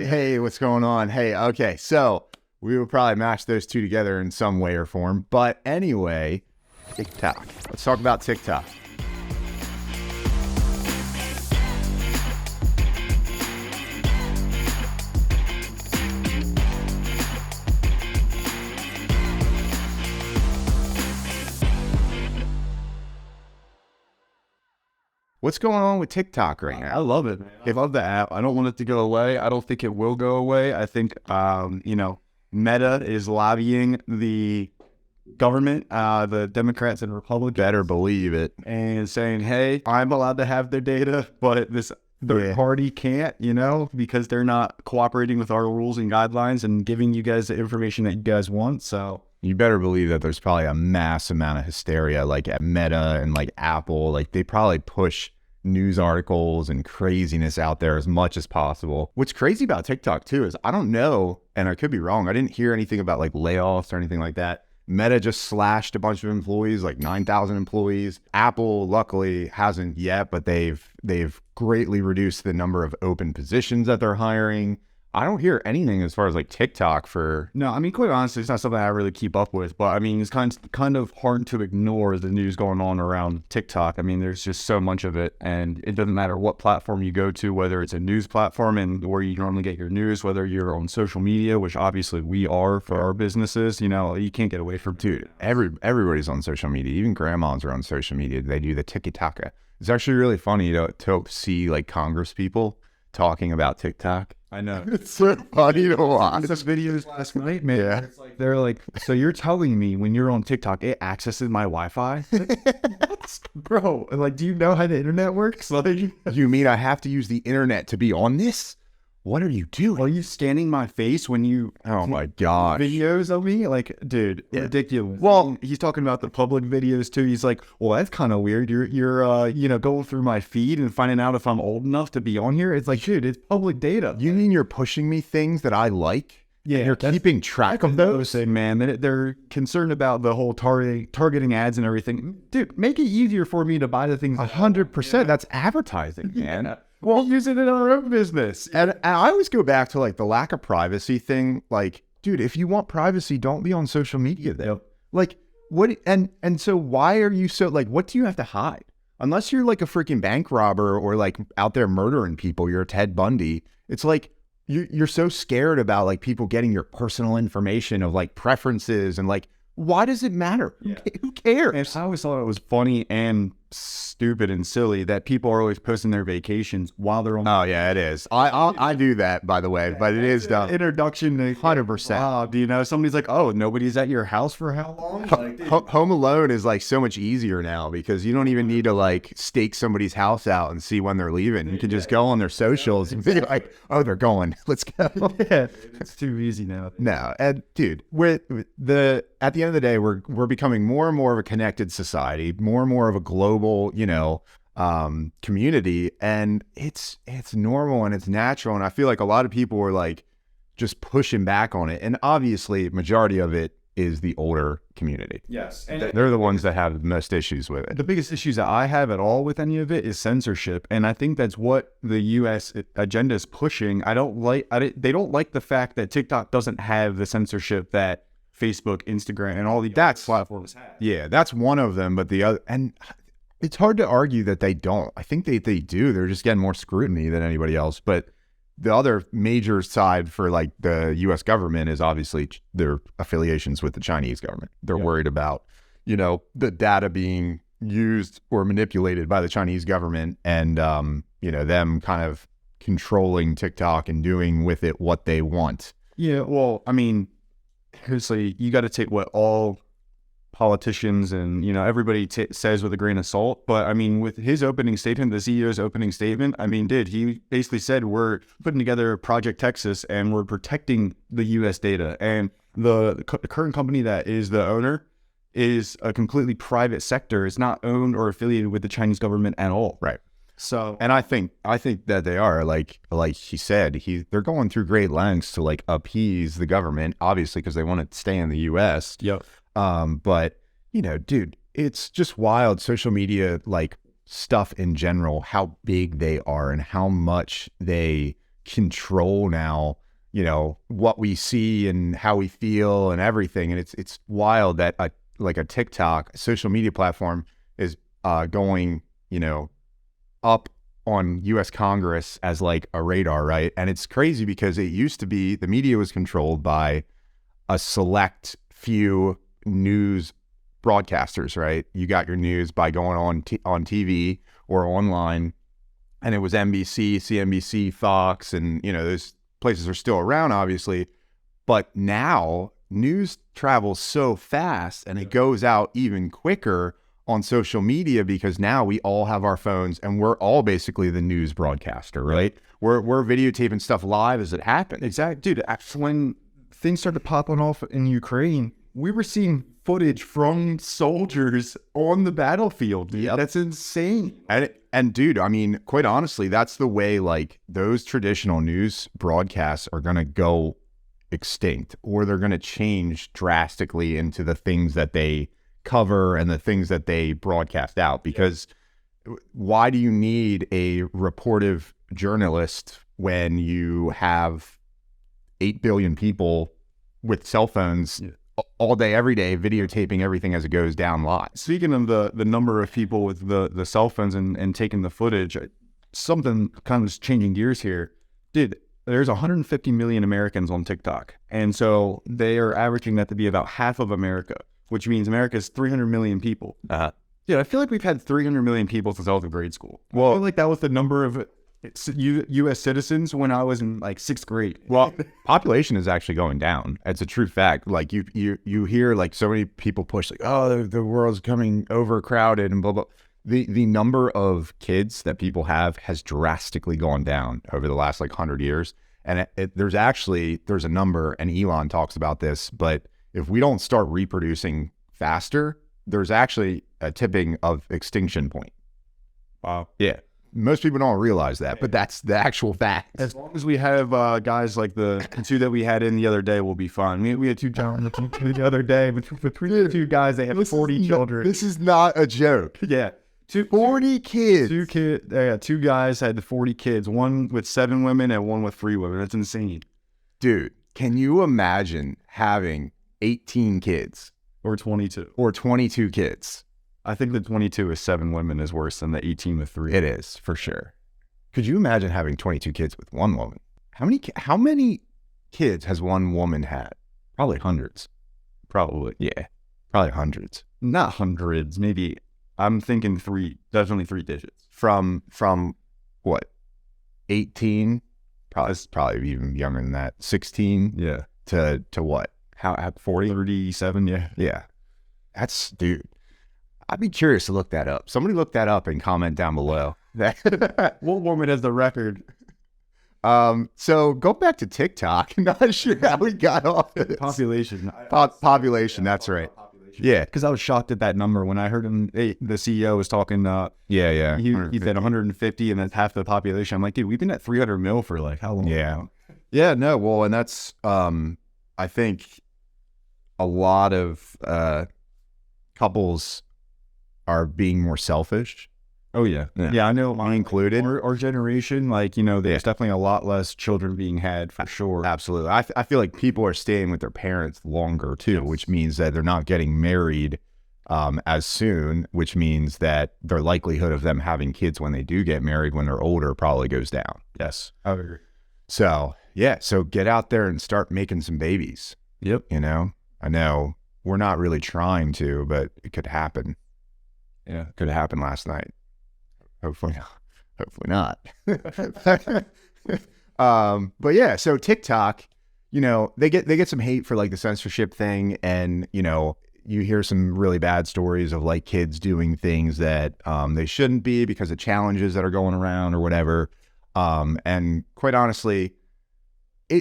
Hey, what's going on? Hey, okay, so we will probably match those two together in some way or form. But anyway, TikTok. Let's talk about TikTok. What's going on with TikTok right I now? love it, man. I love the app. I don't want it to go away. I don't think it will go away. I think, Meta is lobbying the government, the Democrats and Republicans, Better believe it. and saying, hey, I'm allowed to have their data, but this third Yeah. party can't, because they're not cooperating with our rules and guidelines and giving you guys the information that you guys want. So You better believe that there's probably a mass amount of hysteria like at Meta and like Apple. Like they probably push news articles and craziness out there as much as possible. What's crazy about TikTok too is I don't know, and I could be wrong, I didn't hear anything about like layoffs or anything like that. Meta just slashed a bunch of employees, like 9,000 employees. Apple luckily hasn't yet, but they've greatly reduced the number of open positions that they're hiring. I don't hear anything as far as like TikTok for. no, I mean, quite honestly, it's not something I really keep up with, but I mean, it's kind of hard to ignore the news going on around TikTok. I mean, there's just so much of it, and it doesn't matter what platform you go to, whether it's a news platform and where you normally get your news, whether you're on social media, which obviously we are for our businesses. You can't get away from Dude, everybody's on social media. Even grandmas are on social media. They do the tiki-taka. It's actually really funny to see like Congress people talking about TikTok. I know. It's so funny to watch. Some videos last night, man. Yeah. It's like they're like, so you're telling me when you're on TikTok, it accesses my Wi-Fi, bro? Like, do you know how the internet works? Like, You mean I have to use the internet to be on this? What are you doing? are you scanning my face when you Oh my gosh. videos of me? Like, dude, ridiculous. Well, He's talking about the public videos too. He's like, well, that's kind of weird. You're going through my feed and finding out if I'm old enough to be on here. It's like, dude, it's public data. you mean you're pushing me things that I like? Yeah, You're that's- keeping track of those? Say, man, they're concerned about the whole targeting ads and everything. Dude, make it easier for me to buy the things. 100%. That's advertising, man. Well, use it in our own business. And I always go back to like the lack of privacy thing. Like, dude, if you want privacy, don't be on social media then. Yep. Like, what? And so why are you so like? What do you have to hide? Unless you're like a freaking bank robber or like out there murdering people, you're Ted Bundy. It's like you're so scared about like people getting your personal information of like preferences and like, why does it matter? Who cares? And I always thought it was funny and stupid and silly that people are always posting their vacations while they're on. Oh yeah, it is. I do that, by the way, but it is dumb. Introduction to 100%. Wow, do you know somebody's like, oh, nobody's at your house for how long? Like, dude, Home Alone is like so much easier now because you don't even need to like stake somebody's house out and see when they're leaving. You can just go on their socials and be like, oh, they're going. Let's go. yeah, it's too easy now. No, and dude, at the end of the day, we're becoming more and more of a connected society, more and more of a global, community, and it's normal and it's natural. And I feel like a lot of people are like just pushing back on it, and obviously, majority of it is the older community. Yes, and They're the ones that have the most issues with it. the biggest issues that I have at all with any of it is censorship, and I think that's what the U.S. agenda is pushing. They don't like the fact that TikTok doesn't have the censorship that Facebook, Instagram, and all the platforms have. Yeah, that's one of them, but the other, and it's hard to argue that they don't. I think they do. They're just getting more scrutiny than anybody else. But the other major side for like the U.S. government is obviously their affiliations with the Chinese government. They're worried about, the data being used or manipulated by the Chinese government and, them kind of controlling TikTok and doing with it what they want. Yeah, well, I mean, obviously, you got to take what all politicians and everybody says with a grain of salt. But I mean, with his opening statement, the CEO's opening statement, I mean, he basically said we're putting together Project Texas and we're protecting the U.S. data. And the current company that is the owner is a completely private sector. It's not owned or affiliated with the Chinese government at all. Right. So, And I think that they are like he said, they're going through great lengths to like appease the government, obviously, because they want to stay in the U.S. yep. But dude, it's just wild. Social media, like stuff in general, how big they are and how much they control now, you know, what we see and how we feel and everything. And it's wild that like a TikTok, a social media platform, is going, you know, up on US Congress as like a radar, right? And it's crazy because it used to be the media was controlled by a select few news broadcasters, right? You got your news by going on TV or online, and it was NBC, CNBC, Fox, and you know, those places are still around, obviously. But now news travels so fast, and it goes out even quicker on social media because now we all have our phones and we're all basically the news broadcaster, right? We're videotaping stuff live as it happens. Exactly. Dude, when things started popping off in Ukraine, we were seeing footage from soldiers on the battlefield, dude. Yep. That's insane. And dude, I mean, quite honestly, that's the way like those traditional news broadcasts are going to go extinct, or they're going to change drastically into the things that they cover and the things that they broadcast out. Because why do you need a reportive journalist when you have 8 billion people with cell phones all day, every day, videotaping everything as it goes down live? Speaking of the number of people with the cell phones and taking the footage, something kind of changing gears here. Dude, there's 150 million Americans on TikTok. And so they are averaging that to be about half of America, which means America's 300 million people. Dude, I feel like we've had 300 million people since I was in grade school. Well, I feel like that was the number of U.S. citizens when I was in like 6th grade. Well, population is actually going down. It's a true fact. Like you hear like so many people push like, oh, the world's coming overcrowded and blah, blah. The number of kids that people have has drastically gone down over the last like 100 years. And there's a number, and Elon talks about this, but if we don't start reproducing faster, there's actually a tipping of extinction point. Wow. Yeah. Most people don't realize that, but that's the actual fact. As long as we have guys like the two that we had in the other day, we'll be fine. We had two gentlemen the other day, but between the two guys, they have 40 children. This is not a joke. Yeah. 40 kids. Two guys had 40 kids, one with 7 women and one with 3 women. That's insane. Dude, can you imagine having 18 kids? Or 22. Or 22 kids. I think the 22 with 7 women is worse than the 18 with 3. It is, for sure. Could you imagine having 22 kids with one woman? How many kids has one woman had? Probably hundreds. Probably. Yeah, probably hundreds. Not hundreds, maybe. I'm thinking 3, definitely 3 digits. From what? 18? Probably even younger than that. 16? Yeah. To what? How, 40? 37, yeah. Yeah. That's, dude. I'd be curious to look that up. Somebody look that up and comment down below. What woman has the record? So go back to TikTok. Not sure how we got off of this. Population. Population, that's right. Yeah. Because I was shocked at that number when I heard him, the CEO was talking, yeah. He said 150 and that's half the population. I'm like, dude, we've been at 300 mil for like how long? Yeah. Yeah, no, well, and that's, I think a lot of couples are being more selfish. Oh, yeah. Yeah, I know. Me included. Our generation, like, you know, there's definitely a lot less children being had for sure. Absolutely. I feel like people are staying with their parents longer, too, which means that they're not getting married as soon, which means that their likelihood of them having kids when they do get married when they're older probably goes down. Yes, I agree. So, yeah, so get out there and start making some babies. Yep. You know, I know we're not really trying to, but it could happen. Yeah, could have happened last night. Hopefully not. But yeah, so TikTok, you know, they get some hate for like the censorship thing, and you know, you hear some really bad stories of like kids doing things that they shouldn't be because of challenges that are going around or whatever. And quite honestly,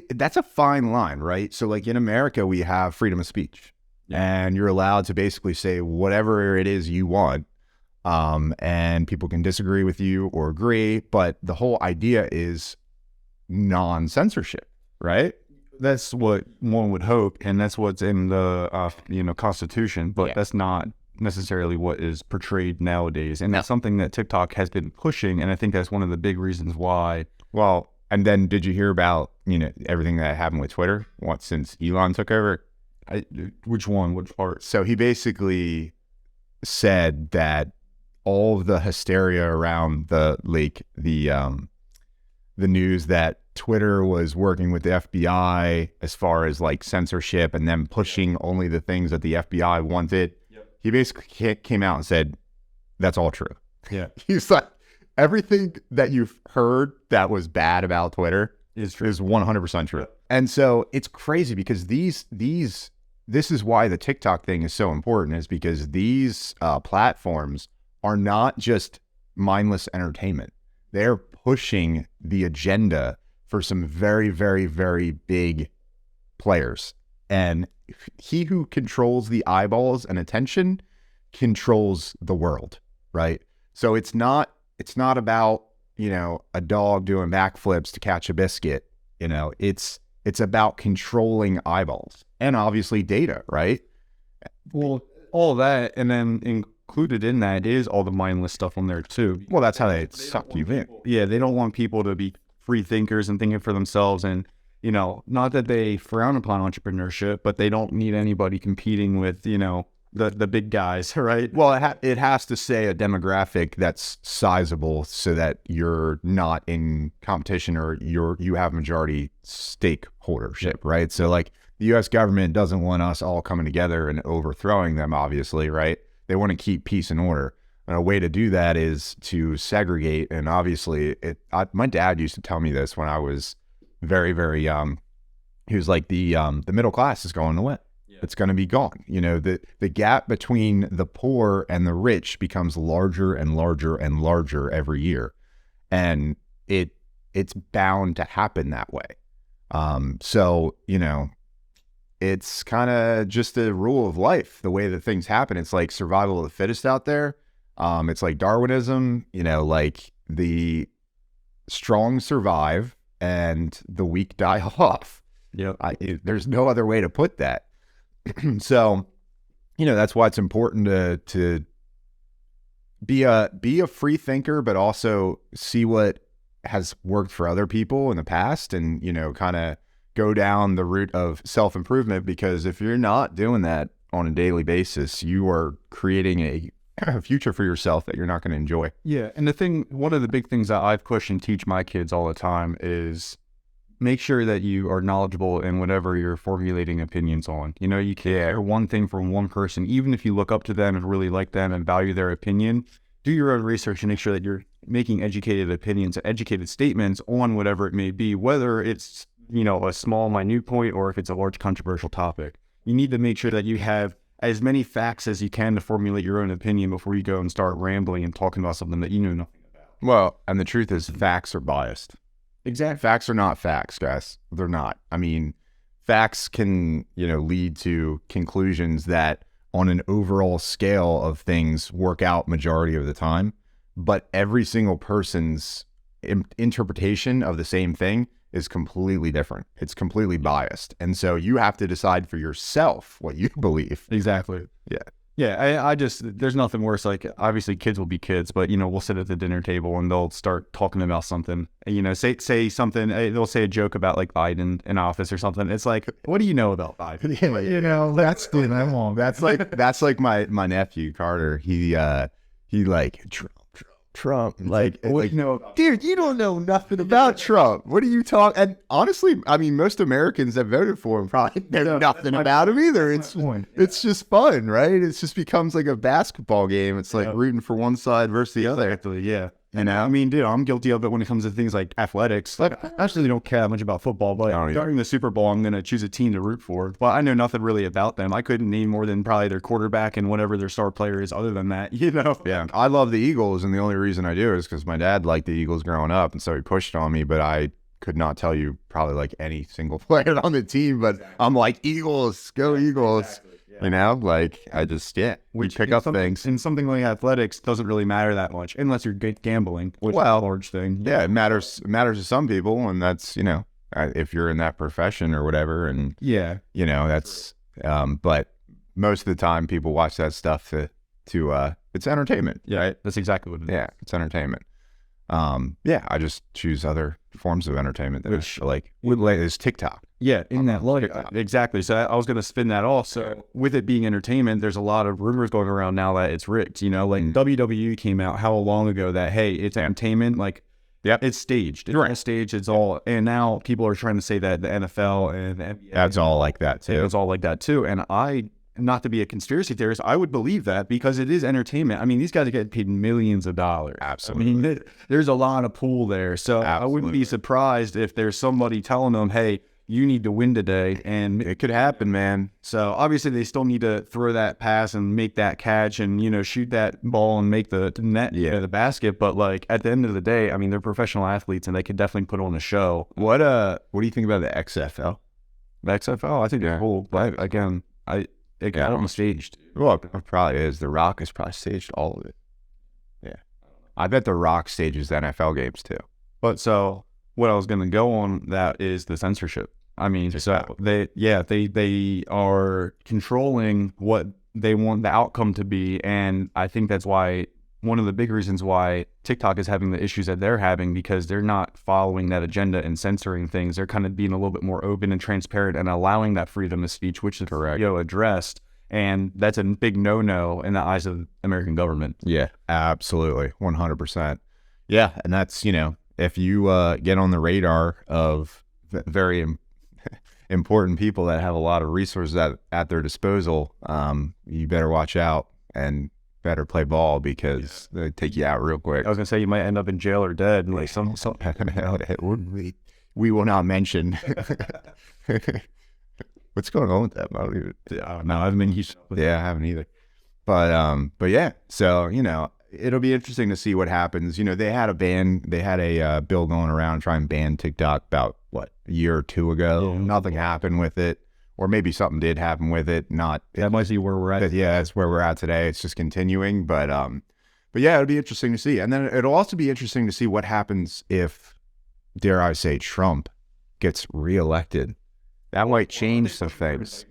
that's a fine line, right? So like in America, we have freedom of speech, and you're allowed to basically say whatever it is you want. And people can disagree with you or agree, but the whole idea is non-censorship, right? That's what one would hope, and that's what's in the Constitution, but that's not necessarily what is portrayed nowadays, and that's something that TikTok has been pushing, and I think that's one of the big reasons why. Well, And then did you hear about, everything that happened with Twitter since Elon took over? Which one? Which part? So he basically said that all of the hysteria around the news that Twitter was working with the FBI as far as like censorship and them pushing only the things that the FBI wanted. Yep. He basically came out and said, that's all true. Yeah. He's like, everything that you've heard that was bad about Twitter is 100% true. Yep. And so it's crazy because this is why the TikTok thing is so important, is because these platforms are not just mindless entertainment. They're pushing the agenda for some very, very, very big players. And he who controls the eyeballs and attention controls the world, right? So it's not about, a dog doing backflips to catch a biscuit. It's about controlling eyeballs and obviously data, right? Well, all that, and then included in that is all the mindless stuff on there too. Well, that's how they suck you in. Yeah, they don't want people to be free thinkers and thinking for themselves. And, not that they frown upon entrepreneurship, but they don't need anybody competing with, the big guys, right? Well, it has to say a demographic that's sizable so that you're not in competition or you have majority stakeholdership, right? So like the U.S. government doesn't want us all coming together and overthrowing them, obviously, right? They want to keep peace and order. And a way to do that is to segregate. And obviously, my dad used to tell me this when I was very, very young. He was like, the middle class is going away. Yeah. It's going to be gone. The gap between the poor and the rich becomes larger and larger and larger every year. And it's bound to happen that way. So, it's kind of just a rule of life, the way that things happen. It's like survival of the fittest out there. It's like Darwinism, like the strong survive and the weak die off. Yeah. There's no other way to put that. So, that's why it's important to be a free thinker, but also see what has worked for other people in the past and, kind of go down the route of self-improvement, because if you're not doing that on a daily basis, you are creating a future for yourself that you're not going to enjoy. Yeah. And one of the big things that I push and teach my kids all the time is make sure that you are knowledgeable in whatever you're formulating opinions on. You can't hear one thing from one person, even if you look up to them and really like them and value their opinion. Do your own research and make sure that you're making educated opinions, educated statements on whatever it may be, whether it's a small, minute point, or if it's a large controversial topic. You need to make sure that you have as many facts as you can to formulate your own opinion before you go and start rambling and talking about something that you know nothing about. Well, and the truth is facts are biased. Exactly. Facts are not facts, guys. They're not. I mean, facts can, lead to conclusions that on an overall scale of things work out majority of the time, but every single person's interpretation of the same thing is completely different. It's completely biased. And so you have to decide for yourself what you believe. Exactly. Yeah. Yeah. I just, there's nothing worse. Like, obviously kids will be kids, but we'll sit at the dinner table and they'll start talking about something, say something, they'll say a joke about like Biden in office or something. It's like, what do you know about Biden? That's like my nephew Carter. He like Trump, like, dude, you don't know nothing about Trump. What are you talking? And honestly, I mean, most Americans that voted for him probably know nothing about him either. It's just fun, right? It just becomes like a basketball game. It's like rooting for one side versus the other. Exactly, yeah. I mean, dude, I'm guilty of it when it comes to things like athletics. Like, I actually don't care that much about football, but during the Super Bowl, I'm going to choose a team to root for. Well, I know nothing really about them. I couldn't name more than probably their quarterback and whatever their star player is other than that, Yeah, I love the Eagles, and the only reason I do is because my dad liked the Eagles growing up, and so he pushed on me, but I could not tell you probably like any single player on the team, but I'm like, Eagles, go Eagles. Exactly. Yeah. Like, I just, we pick up things. And something like athletics doesn't really matter that much unless you're gambling, which is a large thing. Yeah, it matters to some people, and that's, if you're in that profession or whatever, and that's, but most of the time people watch that stuff to it's entertainment. Yeah, right? That's exactly what it is. Yeah, it's entertainment. Yeah, I just choose other forms of entertainment that Which- would like is TikTok. Yeah, in that light, TikTok. exactly. So I was going to spin that off. So with it being entertainment, there's a lot of rumors going around now that it's rigged. You know, like WWE came out how long ago that, hey, it's entertainment. Like, Yep. it's staged. It's all staged. It's all, and now people are trying to say that the NFL and the NBA, That's all like that too. it's all like that too. And not to be a conspiracy theorist, I would believe that because it is entertainment. I mean, these guys are getting paid millions of dollars. Absolutely. I mean, there's a lot of pool there. So I wouldn't be surprised if there's somebody telling them, hey, you need to win today. And It could happen, man. so obviously they still need to throw that pass and make that catch and, you know, shoot that ball and make the net, the basket. But like at the end of the day, I mean, they're professional athletes and they could definitely put on a show. What do you think about the XFL? The XFL, I think they're cool. But again, it got on staged. Well, it probably is. The Rock has probably staged all of it. Yeah. I bet The Rock stages NFL games too. But so what I was going to go on that is the censorship. I mean, so they are controlling what they want the outcome to be. And I think that's why one of the big reasons why TikTok is having the issues that they're having, because they're not following that agenda and censoring things. They're kind of being a little bit more open and transparent and allowing that freedom of speech, which is addressed. And that's a big no-no in the eyes of the American government. Yeah, absolutely. 100%. Yeah. And that's, you know, if you get on the radar of very important people that have a lot of resources at their disposal, you better watch out and better play ball because they take you out real quick. I was gonna say you might end up in jail or dead. Like some we will not mention. What's going on with that? I don't know. I mean, I haven't either. But yeah. So you know, it'll be interesting to see what happens. You know, they had a bill going around trying to ban TikTok about a year or two ago. Yeah. Nothing happened with it. Or maybe something did happen with it. That might be where we're at. Yeah, that's where we're at today. It's just continuing. But yeah, it'll be interesting to see. And then it'll also be interesting to see what happens if, dare I say, Trump gets reelected. That might change some things.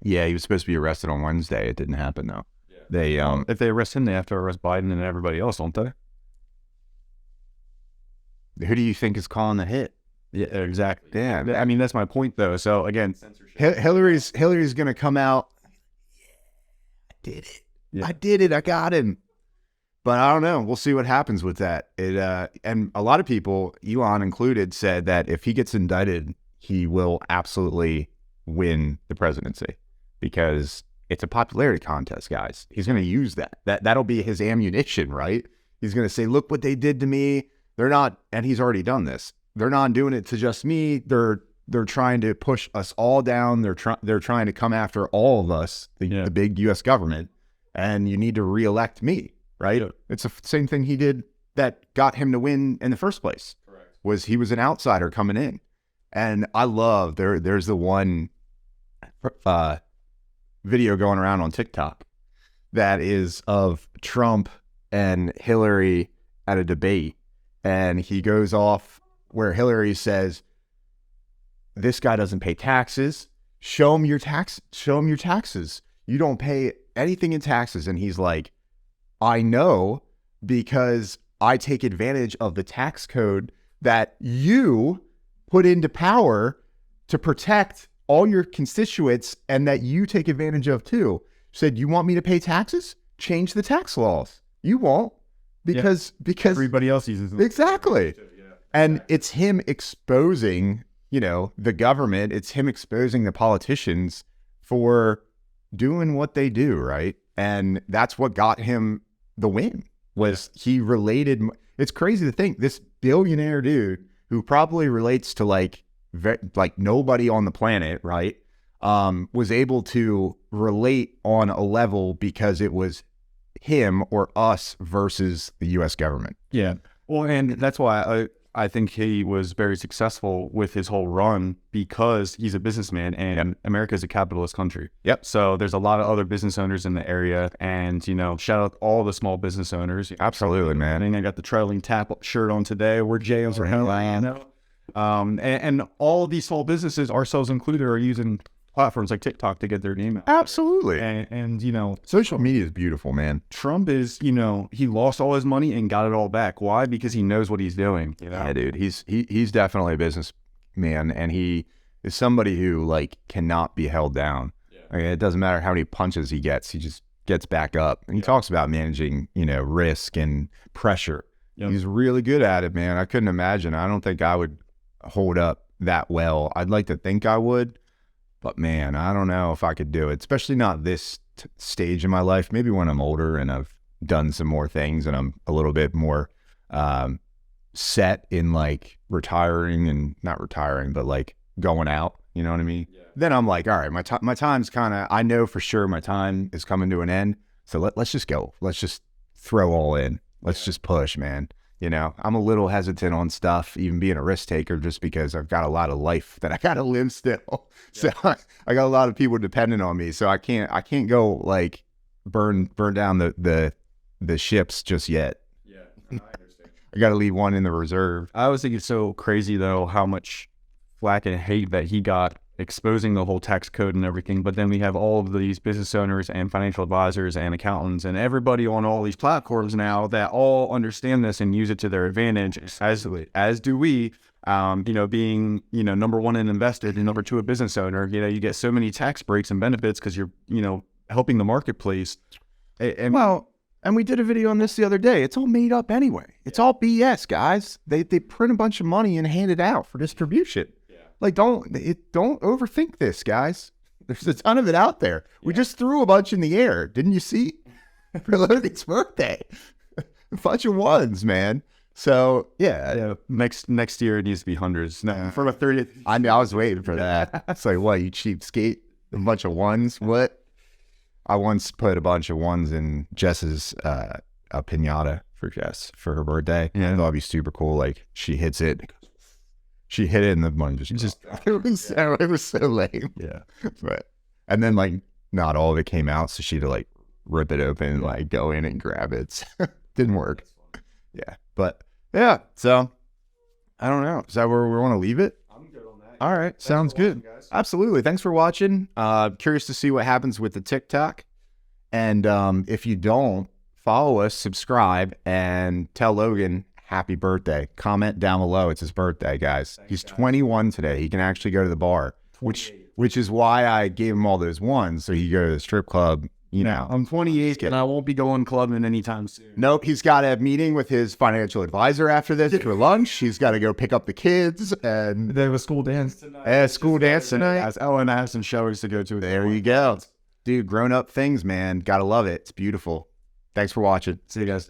Yeah, he was supposed to be arrested on Wednesday. It didn't happen though. Yeah. If they arrest him, they have to arrest Biden and everybody else, don't they? Who do you think is calling the hit? Yeah, exactly. Yeah, I mean, that's my point, though. So again, Hillary's going to come out. I did it. Yeah. I did it. I got him. But I don't know. We'll see what happens with that. And a lot of people, Elon included, said that if he gets indicted, he will absolutely win the presidency because it's a popularity contest, guys. He's going to use that. That'll be his ammunition, right? He's going to say, "Look what they did to me." They're not, and he's already done this. They're not doing it to just me. They're trying to push us all down. They're trying to come after all of us, the big U.S. government, and you need to reelect me, right? Yeah. It's the same thing he did that got him to win in the first place. Correct. Was he was an outsider coming in, and I love there's the one video going around on TikTok that is of Trump and Hillary at a debate, and he goes off where Hillary says, "This guy doesn't pay taxes. Show him your taxes. You don't pay anything in taxes." And he's like, "I know because I take advantage of the tax code that you put into power to protect all your constituents and that you take advantage of too." Said, "You want me to pay taxes? Change the tax laws. You won't because everybody else uses them. Exactly." And it's him exposing, you know, the government. It's him exposing the politicians for doing what they do, right? And that's what got him the win. Was he related? It's crazy to think this billionaire dude who probably relates to like nobody on the planet, right? Was able to relate on a level because it was him or us versus the U.S. government. Yeah. Well, and that's why I think he was very successful with his whole run because he's a businessman and America is a capitalist country. Yep. So there's a lot of other business owners in the area, and, you know, shout out all the small business owners. Absolutely, man. I got the Traveling Tap shirt on today. We're J.R.Heller, you know. And all of these small businesses, ourselves included, are using platforms like TikTok to get their name out. Absolutely. And you know, Social media is beautiful, man. Trump is, you know, he lost all his money and got it all back. Why? Because he knows what he's doing. You know? Yeah, dude. He's definitely a businessman, and he is somebody who like cannot be held down. Yeah. Like, it doesn't matter how many punches he gets just gets back up. And he talks about managing, you know, risk and pressure. Yep. He's really good at it, man. I couldn't imagine. I don't think I would hold up that well. I'd like to think I would, but man, I don't know if I could do it, especially not this stage in my life. Maybe when I'm older and I've done some more things and I'm a little bit more set in like retiring, and not retiring, but like going out, you know what I mean? Yeah. Then I'm like, all right, my time's kind of, I know for sure my time is coming to an end. So let's just go. Let's just throw all in. Let's just push, man. You know, I'm a little hesitant on stuff, even being a risk taker, just because I've got a lot of life that I got to live still. Yeah. So I got a lot of people dependent on me. So I can't go like burn down the ships just yet. Yeah, no, I understand. I got to leave one in the reserve. I always think it's so crazy though, how much flack and hate that he got exposing the whole tax code and everything. But then we have all of these business owners and financial advisors and accountants and everybody on all these platforms now that all understand this and use it to their advantage, as do we. You know, being, you know, number one, an investor, and number two, a business owner. You know, you get so many tax breaks and benefits because you're, you know, helping the marketplace. And we did a video on this the other day. It's all made up anyway. It's all BS, guys. They print a bunch of money and hand it out for distribution. Yeah. Like, don't overthink this, guys. There's a ton of it out there. Yeah. We just threw a bunch in the air. Didn't you see? For Logan's birthday. A bunch of ones, man. So, yeah. Next year it needs to be hundreds. No, for a 30th. I was waiting for that. It's like, what, you cheapskate? A bunch of ones? What? I once put a bunch of ones in Jess's a pinata for Jess for her birthday. Yeah. I thought it'd be super cool. Like, she hits it. She hit it and the money just it was so lame. Yeah. But and then like not all of it came out, so she had to like rip it open and like go in and grab it. Didn't work. Yeah. But yeah, so I don't know. Is that where we want to leave it? I'm good on that. All right. Sounds good. Watching, absolutely. Thanks for watching. Curious to see what happens with the TikTok. And if you don't, follow us, subscribe, and tell Logan happy birthday. Comment down below. It's his birthday, guys. Thanks, He's 21 today. He can actually go to the bar, which is why I gave him all those ones, so he could go to the strip club. You know, I'm 28 and I won't be going clubbing anytime soon. Nope. He's got a meeting with his financial advisor after this for lunch. He's got to go pick up the kids, and they have a school dance tonight. And I have some showers to go to. There you go. Dude, grown up things, man. Gotta love it. It's beautiful. Thanks for watching. See you guys.